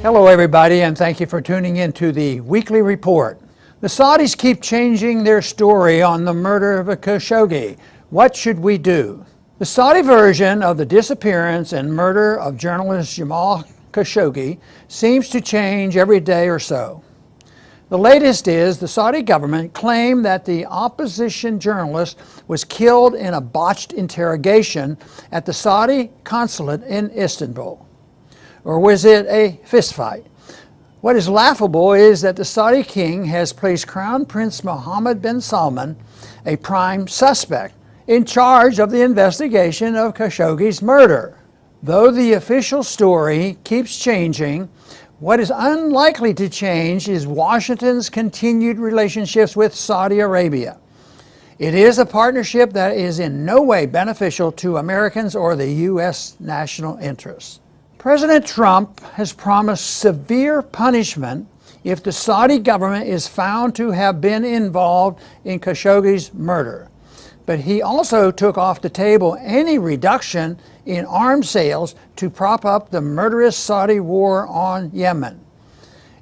Hello everybody, and thank you for tuning in to the weekly report. The Saudis keep changing their story on the murder of Khashoggi. What should we do? The Saudi version of the disappearance and murder of journalist Jamal Khashoggi seems to change every day or so. The latest is the Saudi government claimed that the opposition journalist was killed in a botched interrogation at the Saudi consulate in Istanbul. Or was it a fistfight? What is laughable is that the Saudi king has placed Crown Prince Mohammed bin Salman, a prime suspect, in charge of the investigation of Khashoggi's murder. Though the official story keeps changing, what is unlikely to change is Washington's continued relationships with Saudi Arabia. It is a partnership that is in no way beneficial to Americans or the U.S. national interests. President Trump has promised severe punishment if the Saudi government is found to have been involved in Khashoggi's murder. But he also took off the table any reduction in arms sales to prop up the murderous Saudi war on Yemen.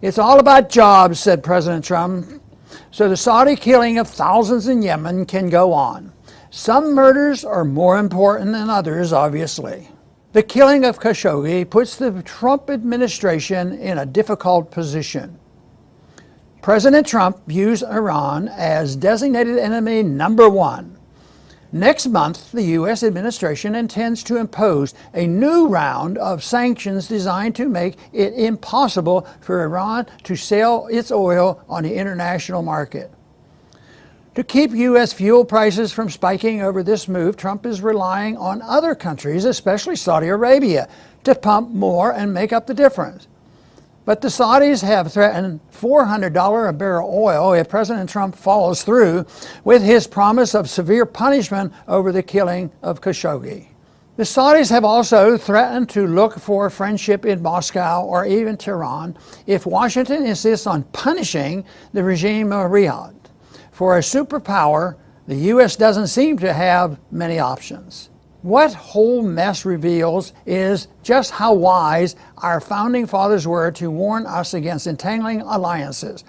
It's all about jobs, said President Trump, so the Saudi killing of thousands in Yemen can go on. Some murders are more important than others, obviously. The killing of Khashoggi puts the Trump administration in a difficult position. President Trump views Iran as designated enemy number one. Next month, the U.S. administration intends to impose a new round of sanctions designed to make it impossible for Iran to sell its oil on the international market. To keep U.S. fuel prices from spiking over this move, Trump is relying on other countries, especially Saudi Arabia, to pump more and make up the difference. But the Saudis have threatened $400 a barrel oil if President Trump follows through with his promise of severe punishment over the killing of Khashoggi. The Saudis have also threatened to look for friendship in Moscow or even Tehran if Washington insists on punishing the regime of Riyadh. For a superpower, the U.S. doesn't seem to have many options. What whole mess reveals is just how wise our founding fathers were to warn us against entangling alliances.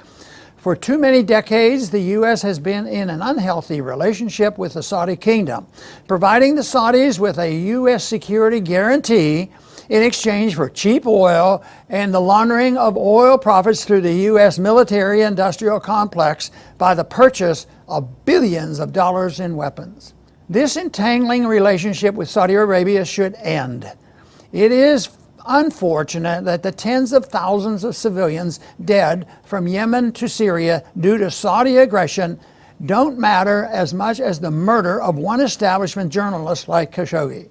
For too many decades, the U.S. has been in an unhealthy relationship with the Saudi kingdom, providing the Saudis with a U.S. security guarantee in exchange for cheap oil and the laundering of oil profits through the U.S. military-industrial complex by the purchase of billions of dollars in weapons. This entangling relationship with Saudi Arabia should end. It is unfortunate that the tens of thousands of civilians dead from Yemen to Syria due to Saudi aggression don't matter as much as the murder of one establishment journalist like Khashoggi.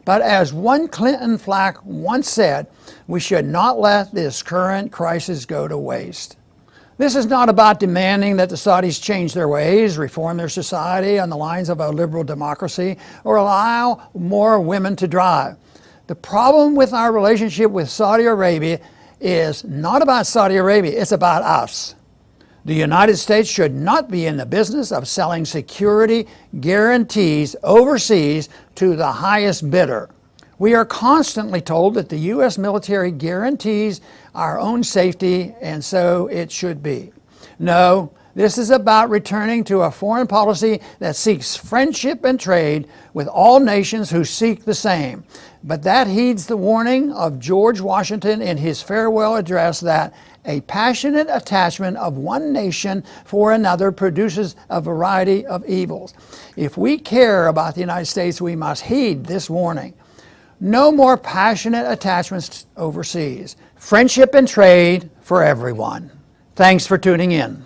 But as one Clinton Flack once said, we should not let this current crisis go to waste. This is not about demanding that the Saudis change their ways, reform their society on the lines of a liberal democracy, or allow more women to drive. The problem with our relationship with Saudi Arabia is not about Saudi Arabia, it's about us. The United States should not be in the business of selling security guarantees overseas to the highest bidder. We are constantly told that the U.S. military guarantees our own safety, and so it should be. No, this is about returning to a foreign policy that seeks friendship and trade with all nations who seek the same. But that heeds the warning of George Washington in his farewell address that a passionate attachment of one nation for another produces a variety of evils. If we care about the United States, we must heed this warning. No more passionate attachments overseas. Friendship and trade for everyone. Thanks for tuning in.